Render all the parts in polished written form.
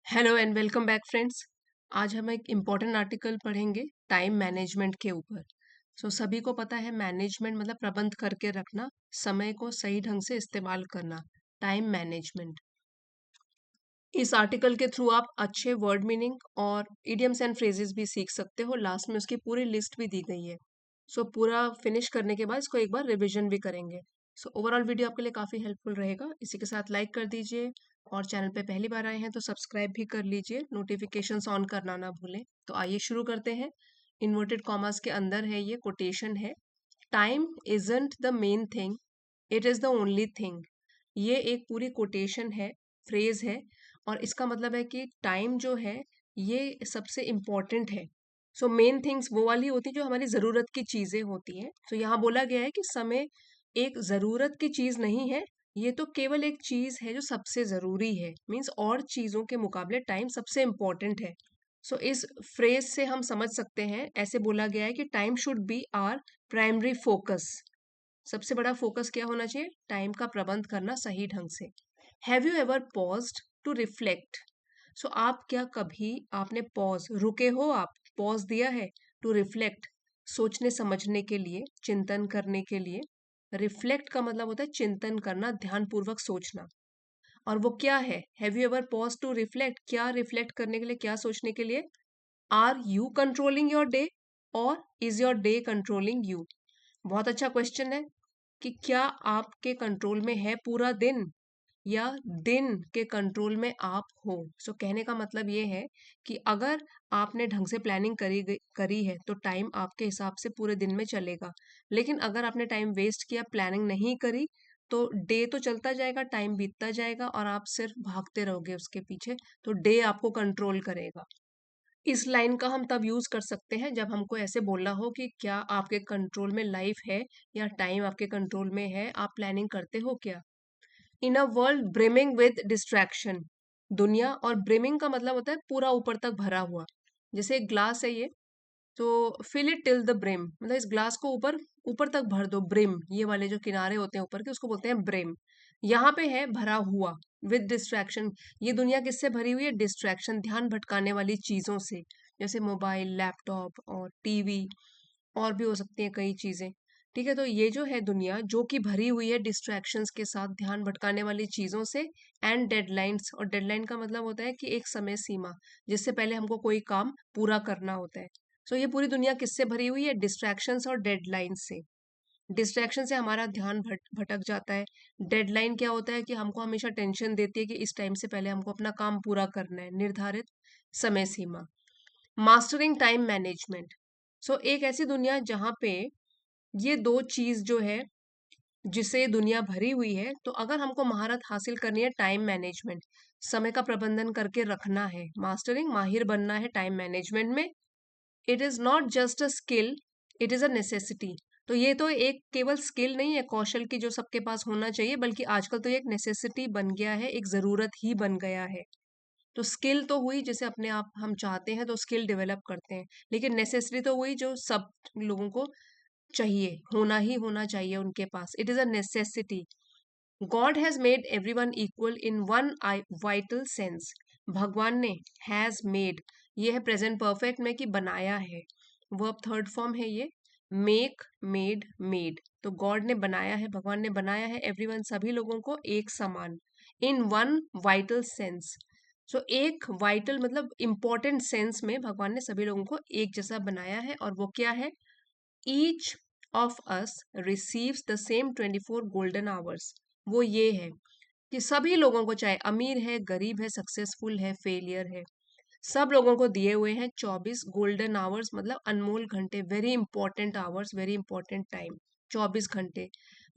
Hello and welcome back friends. आज हम एक इम्पॉर्टेंट आर्टिकल पढ़ेंगे टाइम मैनेजमेंट के ऊपर। सभी को पता है मैनेजमेंट मतलब प्रबंध करके रखना, समय को सही ढंग से इस्तेमाल करना, टाइम मैनेजमेंट। इस आर्टिकल के थ्रू आप अच्छे वर्ड मीनिंग और इडियम्स एंड फ्रेजेस भी सीख सकते हो। लास्ट में उसकी पूरी लिस्ट भी दी गई है। पूरा फिनिश करने के बाद इसको एक बार रिविजन भी करेंगे। ओवरऑल वीडियो आपके लिए काफ़ी हेल्पफुल रहेगा। इसी के साथ लाइक कर दीजिए और चैनल पे पहली बार आए हैं तो सब्सक्राइब भी कर लीजिए, नोटिफिकेशंस ऑन करना ना भूलें। तो आइए शुरू करते हैं। इन्वर्टेड कॉमर्स के अंदर है, ये कोटेशन है, time isn't the main thing, it is the only thing. ये एक पूरी कोटेशन है, फ्रेज है, और इसका मतलब है कि टाइम जो है ये सबसे इम्पोर्टेंट है। मेन थिंग्स वो वाली होती है जो हमारी ज़रूरत की चीज़ें होती हैं। यहाँ बोला गया है कि समय एक ज़रूरत की चीज़ नहीं है, ये तो केवल एक चीज़ है जो सबसे ज़रूरी है। मीन्स और चीज़ों के मुकाबले टाइम सबसे इम्पोर्टेंट है। इस फ्रेज से हम समझ सकते हैं, ऐसे बोला गया है कि time should be our primary focus. सबसे बड़ा फोकस क्या होना चाहिए? टाइम का प्रबंध करना सही ढंग से। Have you ever paused to reflect? आप क्या कभी आपने पॉज, रुके हो आप, पॉज दिया है? टू रिफ्लेक्ट, सोचने समझने के लिए, चिंतन करने के लिए। रिफ्लेक्ट का मतलब होता है चिंतन करना, ध्यानपूर्वक सोचना। और वो क्या है? Have you ever pause to reflect, क्या रिफ्लेक्ट करने के लिए, क्या सोचने के लिए? Are you controlling your day और is your day controlling you? बहुत अच्छा क्वेश्चन है कि क्या आपके कंट्रोल में है पूरा दिन या दिन के कंट्रोल में आप हो। कहने का मतलब ये है कि अगर आपने ढंग से प्लानिंग करी है तो टाइम आपके हिसाब से पूरे दिन में चलेगा। लेकिन अगर आपने टाइम वेस्ट किया, प्लानिंग नहीं करी, तो डे तो चलता जाएगा, टाइम बीतता जाएगा और आप सिर्फ भागते रहोगे उसके पीछे। तो डे आपको कंट्रोल करेगा। इस लाइन का हम तब यूज कर सकते हैं जब हमको ऐसे बोलना हो कि क्या आपके कंट्रोल में लाइफ है या टाइम आपके कंट्रोल में है, आप प्लानिंग करते हो क्या? In a world brimming with distraction, दुनिया, और ब्रिमिंग का मतलब होता है पूरा ऊपर तक भरा हुआ। जैसे एक ग्लास है ये, तो fill it till the brim, मतलब इस ग्लास को ऊपर ऊपर तक भर दो। ब्रिम, ये वाले जो किनारे होते हैं ऊपर के, उसको बोलते हैं ब्रिम। यहाँ पे है भरा हुआ विद डिस्ट्रैक्शन। ये दुनिया किससे भरी हुई है? डिस्ट्रैक्शन, ध्यान भटकाने वाली चीजों से, जैसे मोबाइल, लैपटॉप और टीवी, और भी हो सकती हैं कई चीजें। ठीक है, तो ये जो है दुनिया जो कि भरी हुई है डिस्ट्रैक्शंस के साथ, ध्यान भटकाने वाली चीजों से, एंड डेडलाइंस। और डेडलाइन का मतलब होता है कि एक समय सीमा, जिससे पहले हमको कोई काम पूरा करना होता है। ये पूरी दुनिया किससे भरी हुई है? डिस्ट्रैक्शंस और डेडलाइन से। डिस्ट्रैक्शन से हमारा ध्यान भटक जाता है। डेडलाइन क्या होता है कि हमको हमेशा टेंशन देती है कि इस टाइम से पहले हमको अपना काम पूरा करना है, निर्धारित समय सीमा। Mastering time management. एक ऐसी दुनिया जहाँ पे ये दो चीज जो है, जिससे ये दुनिया भरी हुई है, तो अगर हमको महारत हासिल करनी है टाइम मैनेजमेंट, समय का प्रबंधन करके रखना है, मास्टरिंग, माहिर बनना है टाइम मैनेजमेंट में, it is not just a skill, it is a necessity. तो ये तो एक केवल स्किल नहीं है, कौशल की जो सबके पास होना चाहिए, बल्कि आजकल तो ये एक नेसेसिटी बन गया है, एक जरूरत ही बन गया है। तो स्किल तो हुई, जैसे अपने आप हम चाहते हैं तो स्किल डेवलप करते हैं, लेकिन नेसेसिटी तो हुई जो सब लोगों को चाहिए, होना ही होना चाहिए उनके पास। It is a necessity. God has made everyone equal in one vital sense. भगवान ने, हैज मेड, ये है प्रेजेंट परफेक्ट में कि बनाया है, वर्ब थर्ड फॉर्म है ये। मेक, मेड, मेड, तो गॉड ने बनाया है, भगवान ने बनाया है एवरीवन, सभी लोगों को एक समान, इन वन वाइटल सेंस। एक वाइटल मतलब इंपॉर्टेंट सेंस में भगवान ने सभी लोगों को एक जैसा बनाया है। और वो क्या है? Each of us receives the same 24 golden hours. वो ये है कि सभी लोगों को, चाहे अमीर है, गरीब है, सक्सेसफुल है, फेलियर है, सब लोगों को दिए हुए हैं 24 गोल्डन आवर्स, मतलब अनमोल घंटे, very important hours, very important time, 24 घंटे।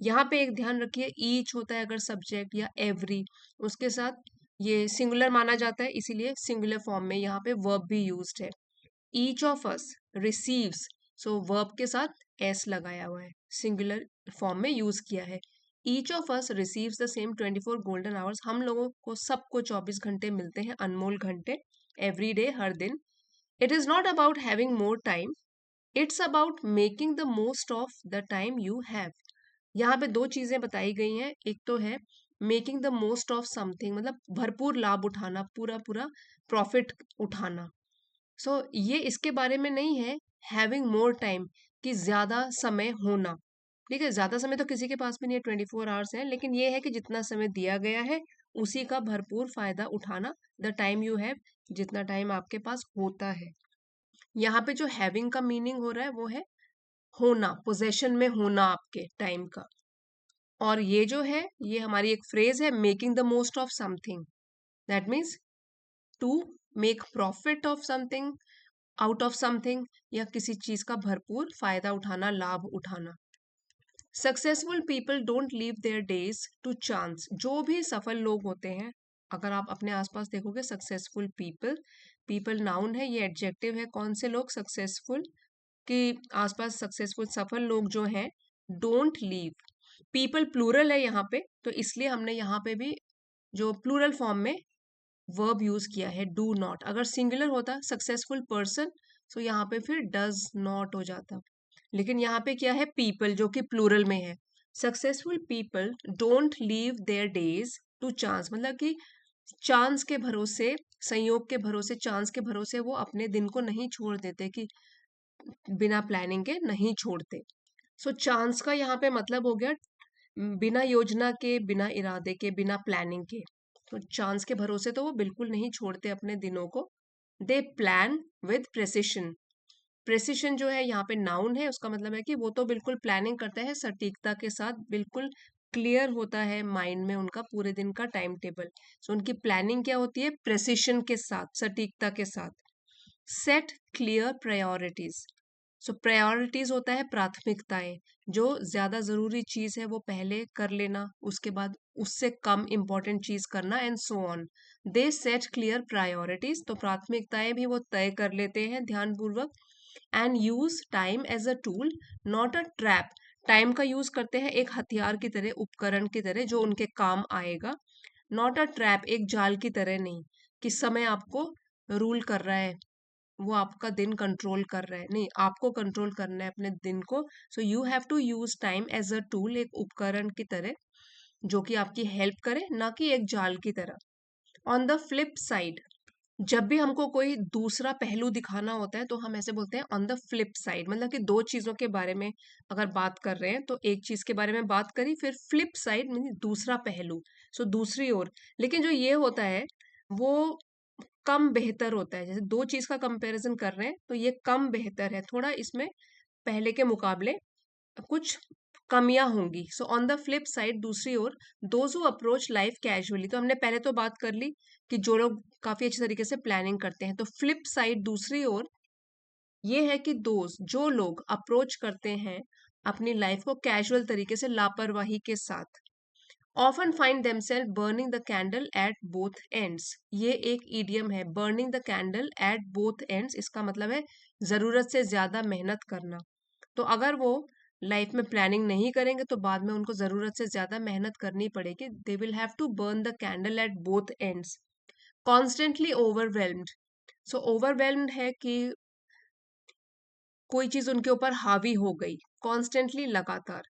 यहाँ पे एक ध्यान रखिए, ईच होता है अगर सब्जेक्ट, या एवरी, उसके साथ ये सिंगुलर माना जाता है, इसीलिए सिंगुलर फॉर्म में यहाँ पे वर्ब भी यूज्ड है। Each of us receives, verb के साथ एस लगाया हुआ है, सिंगुलर फॉर्म में यूज किया है। Each of us receives the same 24 golden hours, हम लोगों को सबको 24 घंटे मिलते हैं, अनमोल घंटे, एवरी डे, हर दिन। It is not about having more time, it's about making the most of the time you have. यहाँ पे दो चीजें बताई गई हैं, एक तो है making the most of something मतलब भरपूर लाभ उठाना, पूरा पूरा प्रॉफिट उठाना। सो ये इसके बारे में नहीं है हैविंग मोर टाइम कि ज्यादा समय होना। ठीक है, ज्यादा समय तो किसी के पास भी नहीं है, 24 आवर्स है, लेकिन ये है कि जितना समय दिया गया है उसी का भरपूर फायदा उठाना। द टाइम यू हैव, जितना टाइम आपके पास होता है। यहाँ पे जो हैविंग का मीनिंग हो रहा है वो है होना, पोजेशन में होना आपके टाइम का। और ये जो है ये हमारी एक फ्रेज है, making the most of something. That means to make profit of something, out of something, या किसी चीज का भरपूर फायदा उठाना, लाभ उठाना। Successful people don't leave their days to chance. जो भी सफल लोग होते हैं, अगर आप अपने आसपास देखोगे सक्सेसफुल पीपल, पीपल नाउन है, ये एडजेक्टिव है। कौन से लोग सक्सेसफुल के आसपास सक्सेसफुल सफल लोग जो हैं, डोंट लीव। पीपल प्लूरल है यहाँ पे, तो इसलिए हमने यहाँ पे भी जो प्लूरल फॉर्म में वर्ब यूज किया है, डू नॉट। अगर सिंगुलर होता सक्सेसफुल पर्सन, तो यहाँ पे फिर डज नॉट हो जाता। लेकिन यहाँ पे क्या है, पीपल जो कि प्लूरल में है। Successful people don't leave their days to chance, मतलब कि चांस के भरोसे, संयोग के भरोसे, चांस के भरोसे वो अपने दिन को नहीं छोड़ देते, कि बिना प्लानिंग के नहीं छोड़ते। सो चांस का यहाँ पे मतलब हो गया बिना योजना के, बिना इरादे के, बिना प्लानिंग के। तो चांस के भरोसे तो वो बिल्कुल नहीं छोड़ते अपने दिनों को। दे प्लान विद प्रेसिशन। प्रेसिशन जो है यहाँ पे नाउन है, उसका मतलब है कि वो तो बिल्कुल प्लानिंग करता है सटीकता के साथ, बिल्कुल क्लियर होता है माइंड में उनका पूरे दिन का टाइम टेबल। सो उनकी प्लानिंग क्या होती है, प्रेसिशन के साथ, सटीकता के साथ। Set clear priorities. So priorities होता है प्राथमिकताएं, जो ज्यादा जरूरी चीज है वो पहले कर लेना, उसके बाद उससे कम इम्पोर्टेंट चीज करना, and so on. They set clear priorities, तो प्राथमिकताएं भी वो तय कर लेते हैं ध्यानपूर्वक। And use time as a tool not a trap. Time का यूज करते हैं एक हथियार की तरह, उपकरण की तरह, जो उनके काम आएगा। नॉट अ ट्रैप, एक जाल की तरह नहीं कि समय आपको रूल कर रहा है, वो आपका दिन कंट्रोल कर रहा है, नहीं, आपको कंट्रोल करना है अपने दिन को। So you have to use time as a tool, एक उपकरण की तरह जो कि आपकी हेल्प करे, ना कि एक जाल की तरह। ऑन द फ्लिप साइड, जब भी हमको कोई दूसरा पहलू दिखाना होता है तो हम ऐसे बोलते हैं ऑन द फ्लिप साइड, मतलब कि दो चीजों के बारे में अगर बात कर रहे हैं तो एक चीज के बारे में बात करी, फिर फ्लिप साइड मीन दूसरा पहलू, सो दूसरी ओर। लेकिन जो ये होता है वो कम बेहतर होता है। जैसे दो चीज का कंपैरिजन कर रहे हैं तो ये कम बेहतर है, थोड़ा इसमें पहले के मुकाबले कुछ कमियां होंगी। So on the flip side, दूसरी ओर, those who approach life casually, तो हमने पहले तो बात कर ली कि जो लोग काफी अच्छे तरीके से प्लानिंग करते हैं। तो फ्लिप साइड, दूसरी ओर, ये है कि दोज, जो लोग अप्रोच करते हैं अपनी लाइफ को कैजुअल तरीके से, लापरवाही के साथ, often find themselves burning the candle at both ends. ये एक ईडियम है, burning the candle at both ends, इसका मतलब है जरूरत से ज्यादा मेहनत करना। तो अगर वो लाइफ में प्लानिंग नहीं करेंगे तो बाद में उनको जरूरत से ज्यादा मेहनत करनी पड़ेगी। They will have to burn the candle at both ends. Constantly overwhelmed, so overwhelmed है कि कोई चीज उनके ऊपर हावी हो गई, कॉन्स्टेंटली, लगातार,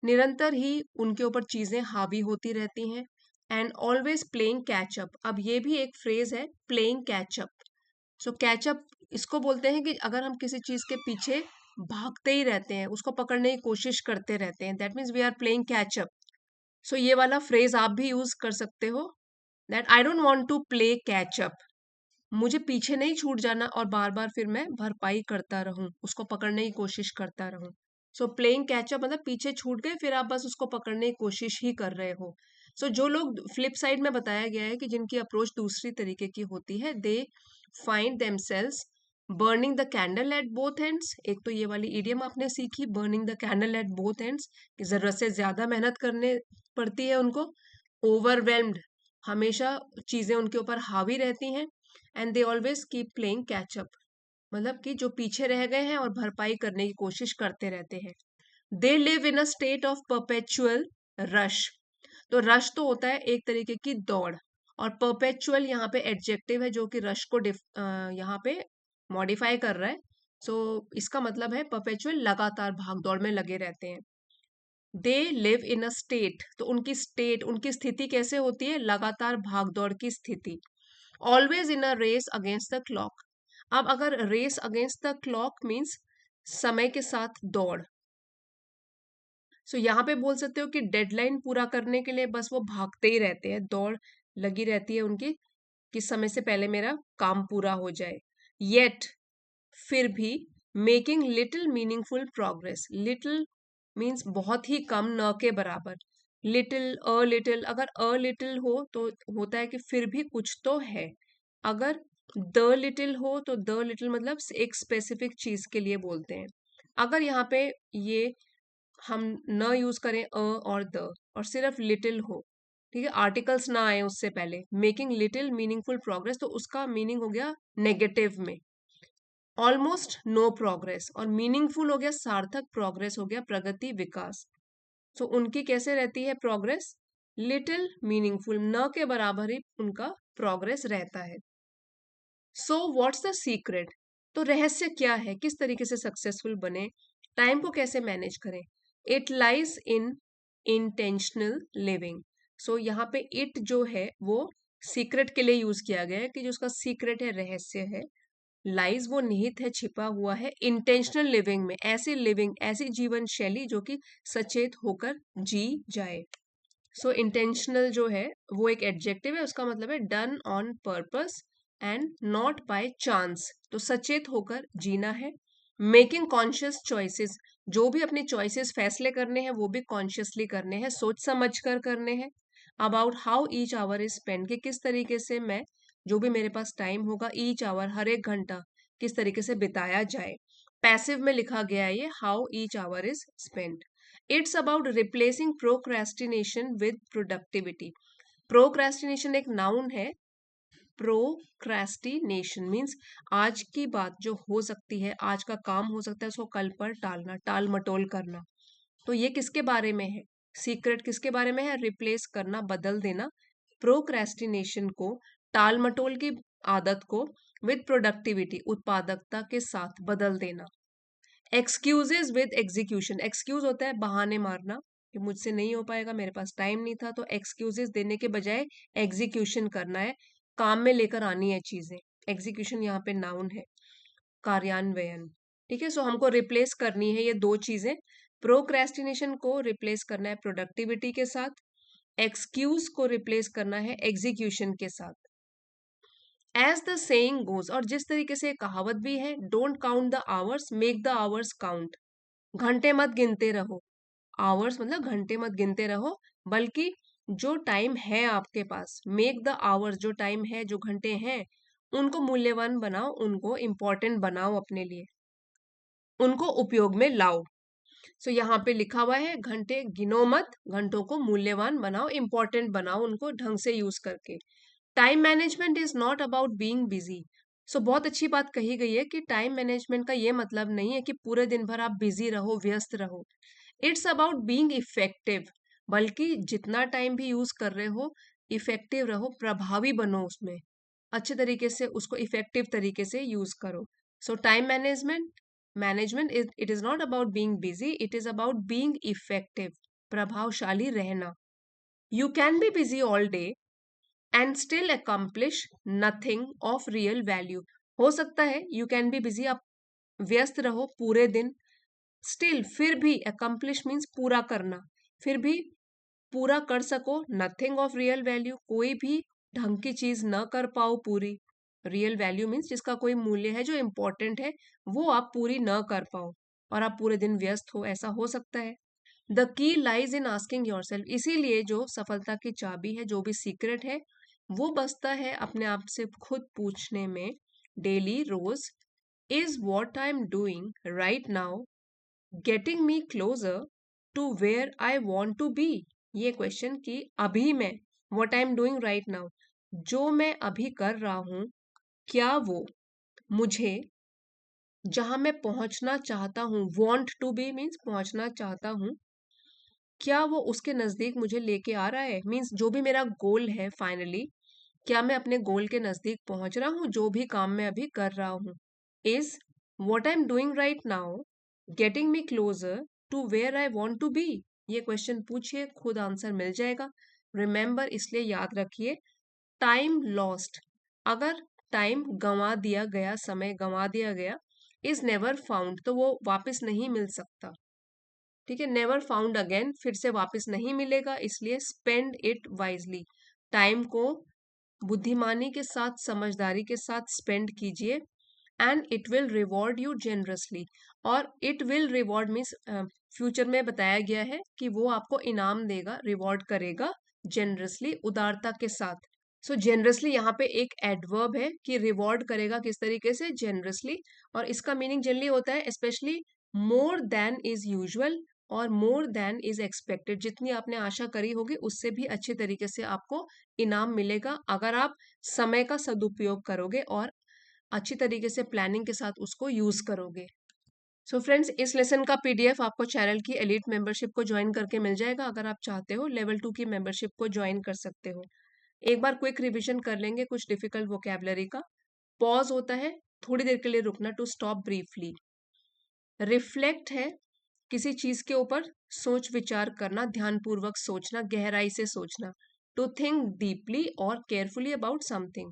निरंतर ही उनके ऊपर चीजें हावी होती रहती हैं। एंड ऑलवेज प्लेइंग कैचअप, अब ये भी एक फ्रेज है, प्लेइंग कैचअप। सो कैचअप इसको बोलते हैं कि अगर हम किसी चीज के पीछे भागते ही रहते हैं, उसको पकड़ने की कोशिश करते रहते हैं, that means we are playing catchup. So ये वाला फ्रेज आप भी यूज कर सकते हो, that I don't want to play catchup. मुझे पीछे नहीं छूट जाना और बार बार फिर मैं भरपाई करता रहूं, उसको पकड़ने की कोशिश करता रहूं। सो प्लेइंग कैचअप मतलब पीछे छूट गए, फिर आप बस उसको पकड़ने की कोशिश ही कर रहे हो। सो जो लोग, फ्लिप साइड में बताया गया है कि जिनकी अप्रोच दूसरी तरीके की होती है, they find themselves burning the candle at both ends. एक तो ये वाली इडियम आपने सीखी, burning the candle at both ends, कि जरूरत से ज्यादा मेहनत करने पड़ती है उनको। ओवरवेल्म्ड, हमेशा चीजें उनके ऊपर हावी रहती हैं। And they always keep playing catch up, मतलब कि जो पीछे रह गए हैं और भरपाई करने की कोशिश करते रहते हैं। They live in a state of perpetual rush. तो रश तो होता है एक तरीके की दौड़, और परपेचुअल यहाँ पे एडजेक्टिव है जो कि रश को यहाँ पे मॉडिफाई कर रहा है। सो इसका मतलब है परपेचुअल, लगातार भाग दौड़ में लगे रहते हैं। They live in a state, तो उनकी स्टेट, उनकी स्थिति कैसे होती है? लगातार भागदौड़ की स्थिति। Always in a race against the clock. अब अगर race against the clock means समय के साथ दौड़, सो यहाँ पे बोल सकते हो कि डेडलाइन पूरा करने के लिए बस वो भागते ही रहते हैं, दौड़ लगी रहती है उनकी कि समय से पहले मेरा काम पूरा हो जाए। येट, फिर भी, making little meaningful progress. Little means बहुत ही कम, न के बराबर। लिटिल, अ लिटिल, अगर अ लिटिल हो तो होता है कि फिर भी कुछ तो है। अगर द लिटिल हो तो द लिटिल मतलब एक स्पेसिफिक चीज के लिए बोलते हैं। अगर यहाँ पे ये हम न यूज करें अ और द, और सिर्फ लिटिल हो, ठीक है, आर्टिकल्स ना आए उससे पहले, मेकिंग लिटिल मीनिंगफुल प्रोग्रेस, तो उसका मीनिंग हो गया नेगेटिव में। ऑलमोस्ट नो प्रोग्रेस, और मीनिंगफुल हो गया सार्थक, प्रोग्रेस हो गया प्रगति विकास। सो उनकी कैसे रहती है प्रोग्रेस? लिटिल मीनिंगफुल, न के बराबर ही उनका प्रोग्रेस रहता है। So what's the secret? तो रहस्य क्या है, किस तरीके से सक्सेसफुल बने, टाइम को कैसे मैनेज करें? It lies in intentional living. So यहाँ पे इट जो है वो सीक्रेट के लिए यूज किया गया है, कि जो उसका सीक्रेट है, रहस्य है, लाइज वो निहित है, छिपा हुआ है, इंटेंशनल लिविंग में, ऐसी लिविंग, ऐसी जीवन शैली जो कि सचेत होकर जी जाए। सो इंटेंशनल जो है वो एक एडजेक्टिव है, उसका मतलब है done on purpose and not by chance, तो सचेत होकर जीना है। मेकिंग कॉन्शियस चॉइसेस, जो भी अपने चॉइसेस, फैसले करने हैं वो भी कॉन्शियसली करने हैं, सोच समझ कर करने हैं। About how each our is spend, कि किस तरीके से मैं, जो भी मेरे पास टाइम होगा, ईच आवर, हर एक घंटा किस तरीके से बिताया जाए। पैसिव में लिखा गया है ये, how each our is spend. It's about replacing procrastination with productivity. Procrastination एक नाउन है। प्रोक्रेस्टिनेशन मीन्स आज की बात जो हो सकती है, आज का काम हो सकता है, उसको कल पर टालना, टाल मटोल करना। तो ये किसके बारे में है? सीक्रेट किसके बारे में है? रिप्लेस करना, बदल देना प्रोक्रेस्टिनेशन को, टाल मटोल की आदत को, विद प्रोडक्टिविटी, उत्पादकता के साथ बदल देना। एक्सक्यूजेज विद एग्जीक्यूशन, एक्सक्यूज होता है बहाने मारना, कि मुझसे नहीं हो पाएगा, मेरे पास टाइम नहीं था, तो एक्सक्यूजेस देने के बजाय एग्जीक्यूशन करना है, काम में लेकर आनी है चीजें। एग्जीक्यूशन यहाँ पे नाउन है, कार्यान्वयन। ठीक है, सो हमको रिप्लेस करनी है ये दो चीजें। प्रोक्रेस्टिनेशन को रिप्लेस करना है प्रोडक्टिविटी के साथ, एक्सक्यूज को रिप्लेस करना है एग्जीक्यूशन के साथ। एज द सेइंग गोज, और जिस तरीके से कहावत भी है, don't count the hours, make the hours count. घंटे मत गिनते रहो, आवर्स मतलब घंटे मत गिनते रहो, बल्कि जो टाइम है आपके पास, मेक द आवर्स, जो टाइम है, जो घंटे हैं, उनको मूल्यवान बनाओ, उनको इम्पोर्टेंट बनाओ अपने लिए, उनको उपयोग में लाओ। सो यहाँ पे लिखा हुआ है, घंटे गिनो मत, घंटों को मूल्यवान बनाओ, इंपॉर्टेंट बनाओ, उनको ढंग से यूज करके। Time management is not about being busy. So बहुत अच्छी बात कही गई है कि टाइम मैनेजमेंट का ये मतलब नहीं है कि पूरे दिन भर आप बिजी रहो, व्यस्त रहो। इट्स अबाउट बीइंग इफेक्टिव, बल्कि जितना टाइम भी यूज कर रहे हो, इफेक्टिव रहो, प्रभावी बनो उसमें, अच्छे तरीके से उसको इफेक्टिव तरीके से यूज करो। सो time management it is not about being busy, it is about being effective, प्रभावशाली रहना। You can be busy all day and still accomplish nothing of real value. हो सकता है यू कैन बी बिजी, आप व्यस्त रहो पूरे दिन, स्टिल, फिर भी, अकम्प्लिश मीन्स पूरा करना, फिर भी पूरा कर सको, नथिंग ऑफ रियल वैल्यू, कोई भी ढंग की चीज न कर पाओ पूरी। रियल वैल्यू मीन्स जिसका कोई मूल्य है, जो इंपॉर्टेंट है, वो आप पूरी न कर पाओ, और आप पूरे दिन व्यस्त हो, ऐसा हो सकता है। The key lies in asking your self, इसीलिए जो सफलता की चाबी है, जो भी सीक्रेट है, वो बसता है अपने आप से खुद पूछने में, डेली, रोज, is what I am doing right now getting me closer to where I want to be. ये क्वेश्चन की अभी मैं, what I am doing right now, जो मैं अभी कर रहा हूं, क्या वो मुझे जहां मैं पहुंचना चाहता हूं, वॉन्ट टू बी मीन्स पहुंचना चाहता हूं, क्या वो उसके नजदीक मुझे लेके आ रहा है, मीन्स जो भी मेरा गोल है फाइनली, क्या मैं अपने गोल के नजदीक पहुंच रहा हूँ, जो भी काम मैं अभी कर रहा हूँ। Is what I am doing right now getting me closer to where I want to be. ये क्वेश्चन पूछिए, खुद आंसर मिल जाएगा। रिमेंबर, इसलिए याद रखिए, टाइम लॉस्ट, अगर टाइम गंवा दिया गया, समय गंवा दिया गया, इज नेवर फाउंड, तो वो वापस नहीं मिल सकता। ठीक है, नेवर फाउंड अगेन, फिर से वापस नहीं मिलेगा, इसलिए स्पेंड इट वाइजली, टाइम को बुद्धिमानी के साथ, समझदारी के साथ स्पेंड कीजिए, and it will reward you generously. और it will reward means future में बताया गया है कि वो आपको इनाम देगा, रिवॉर्ड करेगा जेनरसली, उदारता के साथ। सो जेनरसली यहाँ पे एक एडवर्ब है कि रिवॉर्ड करेगा किस तरीके से, जेनरसली। और इसका मीनिंग जनरली होता है specially more than is usual और मोर देन इज एक्सपेक्टेड, जितनी आपने आशा करी होगी उससे भी अच्छे तरीके से आपको इनाम मिलेगा अगर आप समय का सदुपयोग करोगे और अच्छी तरीके से प्लानिंग के साथ उसको यूज करोगे। सो फ्रेंड्स, इस लेसन का पीडीएफ आपको चैनल की एलिट मेंबरशिप को ज्वाइन करके मिल जाएगा। अगर आप चाहते हो लेवल 2 की मेंबरशिप को ज्वाइन कर सकते हो। एक बार क्विक रिवीजन कर लेंगे कुछ डिफिकल्ट वोकैबुलरी का। पॉज होता है थोड़ी देर के लिए रुकना, टू स्टॉप ब्रीफली। रिफ्लेक्ट है किसी चीज के ऊपर सोच विचार करना, ध्यानपूर्वक सोचना, गहराई से सोचना, टू थिंक डीपली और केयरफुली अबाउट समथिंग।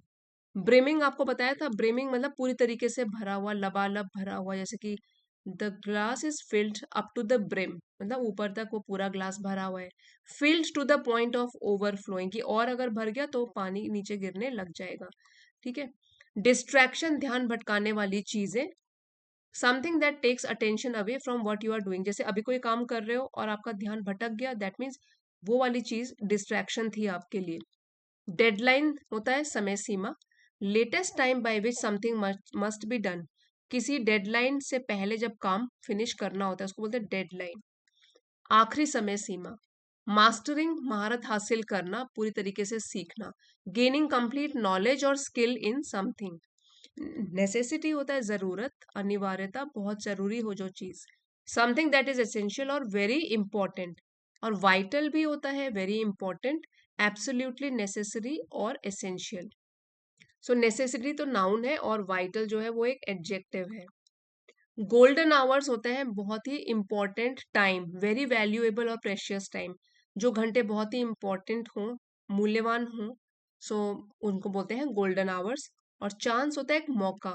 ब्रिमिंग आपको बताया था, ब्रिमिंग मतलब पूरी तरीके से भरा हुआ, लबालब भरा हुआ, जैसे कि the glass is filled up to the brim, मतलब ऊपर तक वो पूरा ग्लास भरा हुआ है। Filled to the point of overflowing, की और अगर भर गया तो पानी नीचे गिरने लग जाएगा। ठीक है। डिस्ट्रैक्शन, ध्यान भटकाने वाली चीजें, something that takes attention away from what you are doing, जैसे अभी कोई काम कर रहे हो और आपका ध्यान भटक गया, दैट मीन्स वो वाली चीज डिस्ट्रैक्शन थी आपके लिए। डेडलाइन होता है समय सीमा, latest time by which something must be done, किसी डेडलाइन से पहले जब काम फिनिश करना होता है उसको बोलते हैं डेडलाइन। आखिरी समय सीमा, मास्टरिंग, महारत हासिल करना, पूरी तरीके से सीखना। गेनिंग कंप्लीट नॉलेज और स्किल इन समथिंग। नेसेसिटी होता है जरूरत, अनिवार्यता, बहुत जरूरी हो जो चीज। समथिंग दैट इज एसेंशियल और वेरी इंपॉर्टेंट। और वाइटल भी होता है वेरी इंपॉर्टेंट, एब्सोल्युटली नेसेसरी और एसेंशियल। सो नेसेसिटी तो नाउन है और वाइटल जो है वो एक एडजेक्टिव है। गोल्डन आवर्स होते हैं बहुत ही इंपॉर्टेंट टाइम, वेरी वैल्यूएबल और प्रेशियस टाइम, जो घंटे बहुत ही इंपॉर्टेंट हों, मूल्यवान हों, सो उनको बोलते हैं गोल्डन आवर्स। और चांस होता है एक मौका,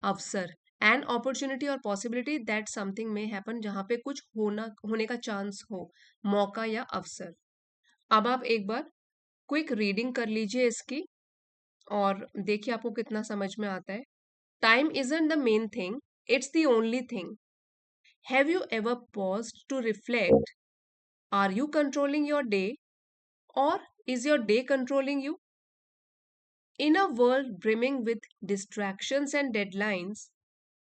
अवसर, एन अपॉर्चुनिटी और पॉसिबिलिटी दैट समथिंग में हैपन, जहां पे कुछ होने का चांस हो, मौका या अवसर। अब आप एक बार क्विक रीडिंग कर लीजिए इसकी और देखिए आपको कितना समझ में आता है। Time isn't the main thing, it's the only thing. Have you ever paused to reflect? Are you controlling your day or is your day controlling you? In a world brimming with distractions and deadlines,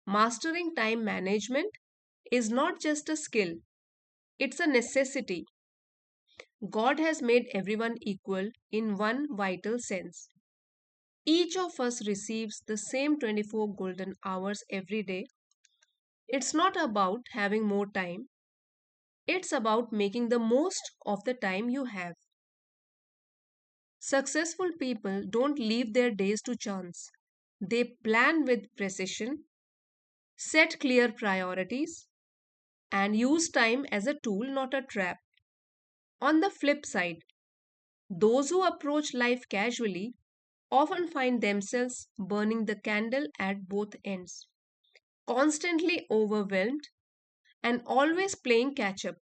mastering time management is not just a skill, it's a necessity. God has made everyone equal in one vital sense. Each of us receives the same 24 golden hours every day. It's not about having more time, it's about making the most of the time you have. Successful people don't leave their days to chance. They plan with precision, set clear priorities, and use time as a tool, not a trap. On the flip side, those who approach life casually often find themselves burning the candle at both ends, constantly overwhelmed and always playing catch up.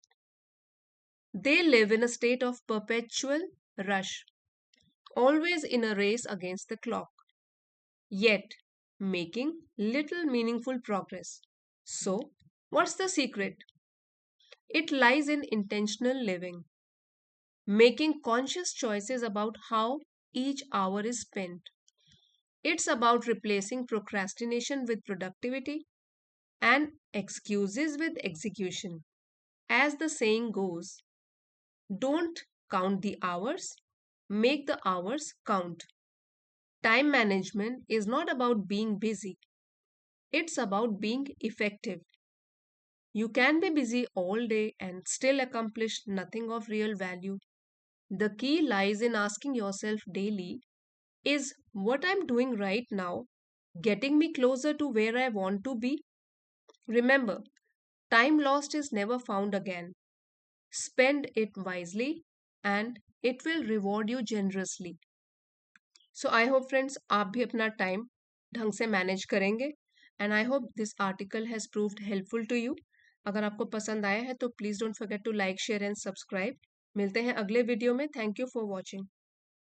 They live in a state of perpetual rush, always in a race against the clock, yet making little meaningful progress. So, what's the secret? It lies in intentional living, making conscious choices about how each hour is spent. It's about replacing procrastination with productivity and excuses with execution. As the saying goes, don't count the hours, make the hours count. Time management is not about being busy, it's about being effective. You can be busy all day and still accomplish nothing of real value. The key lies in asking yourself daily, is what I'm doing right now getting me closer to where I want to be? Remember, time lost is never found again. spend it wisely and it will reward you generously. So I hope friends आप भी अपना time ढंग से manage करेंगे and I hope this article has proved helpful to you. अगर आपको पसंद आया है तो please don't forget to like share and subscribe. मिलते हैं अगले वीडियो में. Thank you for watching.